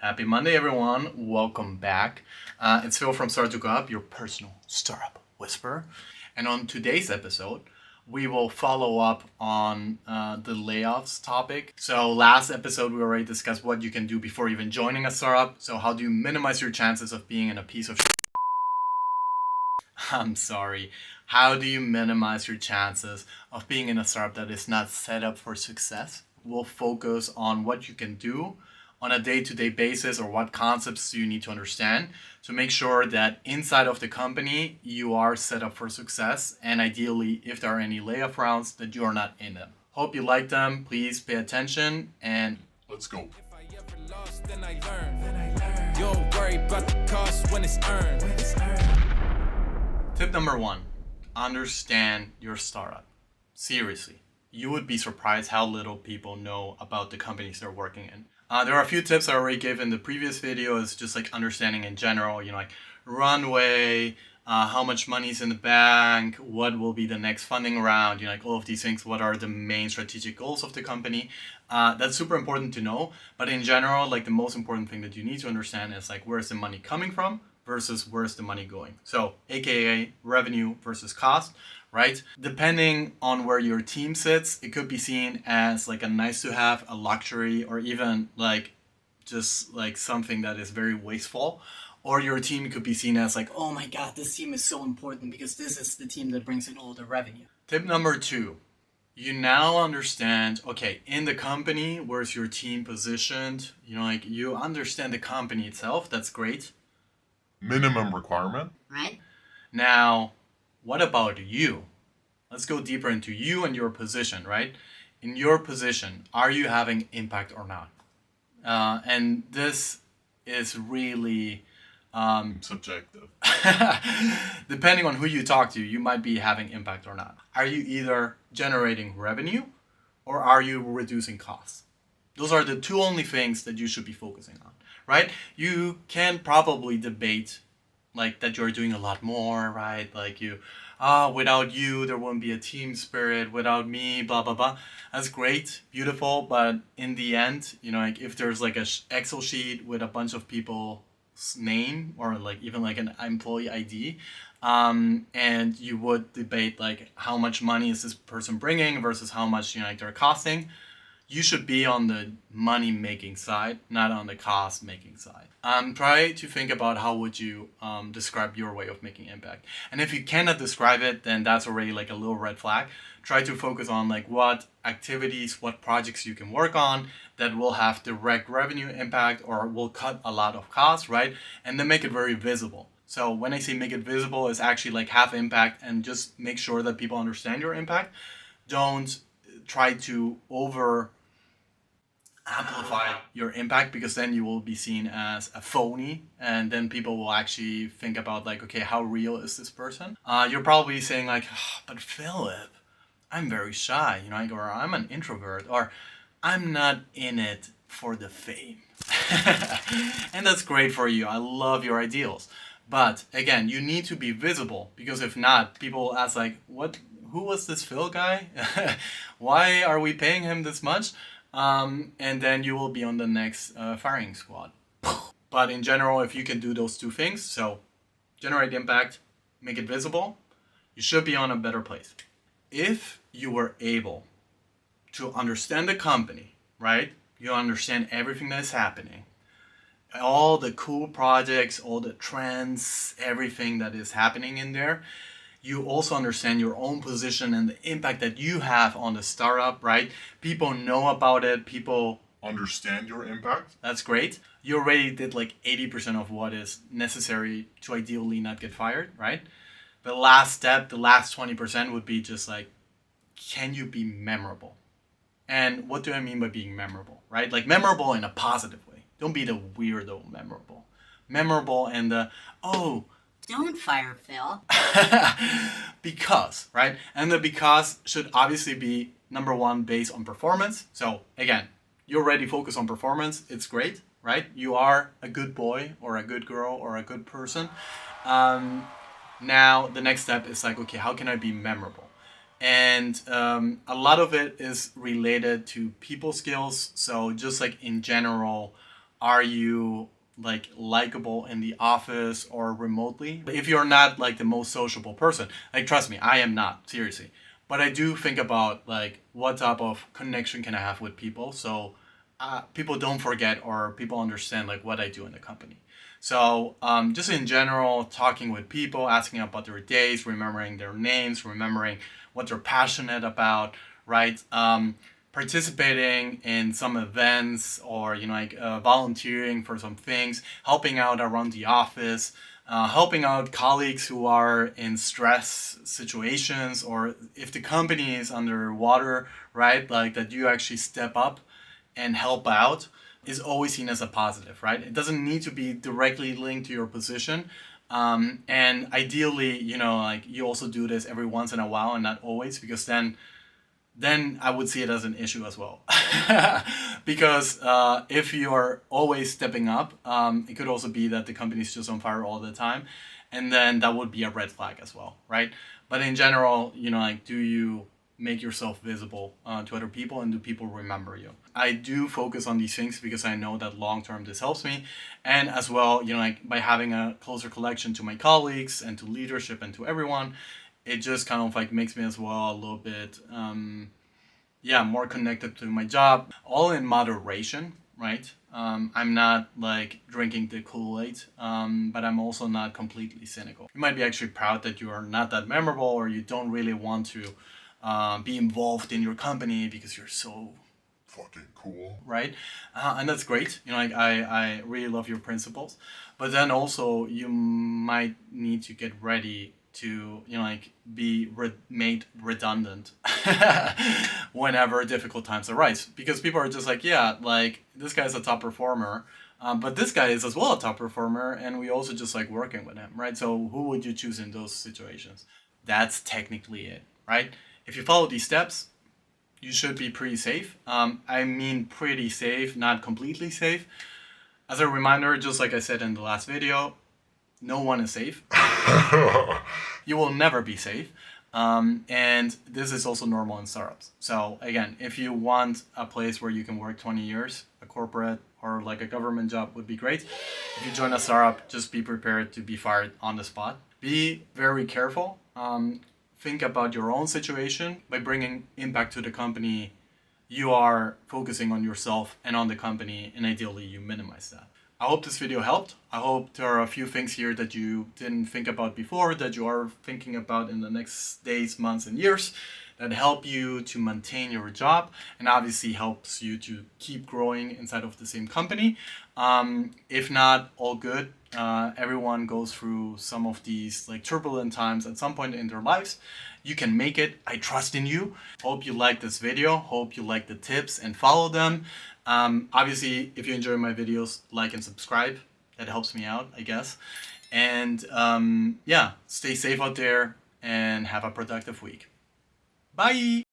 Happy Monday, everyone. Welcome back. It's Phil from Start to Go Up, your personal startup whisperer. And on today's episode, we will follow up on the layoffs topic. So, last episode, we already discussed what you can do before even joining a startup. So, how do you minimize your chances of being in a piece of I'm sorry. How do you minimize your chances of being in a startup that is not set up for success? We'll focus on what you can do on a day-to-day basis or what concepts you need to understand to make sure that inside of the company you are set up for success, and ideally if there are any layoff rounds that you are not in them. Hope you like them. Please pay attention and let's go. If I ever lost, then I learn. You don't worry about the cost when it's earned. Tip number 1, understand your startup. Seriously, you would be surprised how little people know about the companies they're working in. There are a few tips I already gave in the previous video. It's just like understanding in general, like runway, how much money is in the bank, what will be the next funding round, like all of these things, what are the main strategic goals of the company. That's super important to know. But in general, like the most important thing that you need to understand is like where's the money coming from versus where's the money going. So AKA revenue versus cost, right? Depending on where your team sits, it could be seen as like a nice to have, a luxury, or even like just like something that is very wasteful. Or your team could be seen as like, Oh my god, this team is so important because this is the team that brings in all the revenue. tip number 2, you now understand, okay, in the company, where's your team positioned? Like you understand the company itself, that's great. Minimum requirement. Right? Now, what about you? Let's go deeper into you and your position, right? In your position, are you having impact or not? And this is really Subjective. depending on who you talk to, you might be having impact or not. Are you either generating revenue or are you reducing costs? Those are the two only things that you should be focusing on, right? You can probably debate like that you're doing a lot more, right? Like without you, there won't be a team spirit. Without me, blah, blah, blah. That's great, beautiful. But in the end, like if there's like a Excel sheet with a bunch of people's name or like even like an employee ID, and you would debate like how much money is this person bringing versus how much, like they're costing, you should be on the money making side, not on the cost making side. Try to think about how would you describe your way of making impact. And if you cannot describe it, then that's already like a little red flag. Try to focus on like what activities, what projects you can work on that will have direct revenue impact or will cut a lot of costs, right? And then make it very visible. So when I say make it visible, it's actually like have impact and just make sure that people understand your impact. Don't try to over amplify your impact because then you will be seen as a phony and then people will actually think about like, okay, how real is this person? You're probably saying like, but Philip, I'm very shy, or I'm an introvert, or I'm not in it for the fame. And that's great for you. I love your ideals. But again, you need to be visible because if not, people will ask like, who was this Phil guy? Why are we paying him this much? And then you will be on the next firing squad. But in general, if you can do those two things, so generate impact, make it visible, you should be on a better place. If you were able to understand the company, right? You understand everything that is happening, all the cool projects, all the trends, everything that is happening in there. You also understand your own position and the impact that you have on the startup, right? People know about it. People Understand your impact. That's great. You already did like 80% of what is necessary to ideally not get fired, right? The last step, the last 20% would be just like, can you be memorable? And what do I mean by being memorable, right? Like memorable in a positive way. Don't be the weirdo memorable. Memorable and Don't fire Phil. because, right? And the because should obviously be number 1 based on performance. So again, you already focus on performance. It's great, right? You are a good boy or a good girl or a good person. Now the next step is like, okay, how can I be memorable? And a lot of it is related to people skills. So just like in general, Are you like likable in the office or remotely? If you're not like the most sociable person, like trust me, I am not, seriously. But I do think about like what type of connection can I have with people, so people don't forget or people understand like what I do in the company. So just in general, talking with people, asking about their days, remembering their names, remembering what they're passionate about, right? Participating in some events or like volunteering for some things, helping out around the office, helping out colleagues who are in stress situations, or if the company is underwater, right? Like that you actually step up and help out is always seen as a positive, right? It doesn't need to be directly linked to your position. And ideally, like you also do this every once in a while and not always, because then I would see it as an issue as well. Because if you're always stepping up, it could also be that the company's just on fire all the time. And then that would be a red flag as well, right? But in general, like, do you make yourself visible to other people, and do people remember you? I do focus on these things because I know that long term this helps me. And as well, like by having a closer connection to my colleagues and to leadership and to everyone, it just kind of like makes me as well a little bit more connected to my job, all in moderation, right? I'm not like drinking the Kool-Aid, but I'm also not completely cynical. You might be actually proud that you are not that memorable, or you don't really want to be involved in your company because you're so Fucking cool. right? And that's great. Like I really love your principles, but then also you might need to get ready to like be made redundant whenever difficult times arise, because people are just like, yeah, like this guy's a top performer, but this guy is as well a top performer, and we also just like working with him, right? So who would you choose in those situations? That's technically it, right? If you follow these steps, you should be pretty safe. I mean pretty safe, not completely safe. As a reminder, just like I said in the last video, no one is safe. You will never be safe. And this is also normal in startups. So again, if you want a place where you can work 20 years, a corporate or like a government job would be great. If you join a startup, just be prepared to be fired on the spot. Be very careful. Think about your own situation. By bringing impact to the company, you are focusing on yourself and on the company, and ideally you minimize that. I hope this video helped. I hope there are a few things here that you didn't think about before that you are thinking about in the next days, months, and years, that help you to maintain your job and obviously helps you to keep growing inside of the same company. If not, all good. Everyone goes through some of these like turbulent times at some point in their lives. You can make it. I trust in you. Hope you like this video. Hope you like the tips and follow them. Obviously, if you enjoy my videos, like and subscribe. That helps me out, I guess. And stay safe out there and have a productive week. Bye!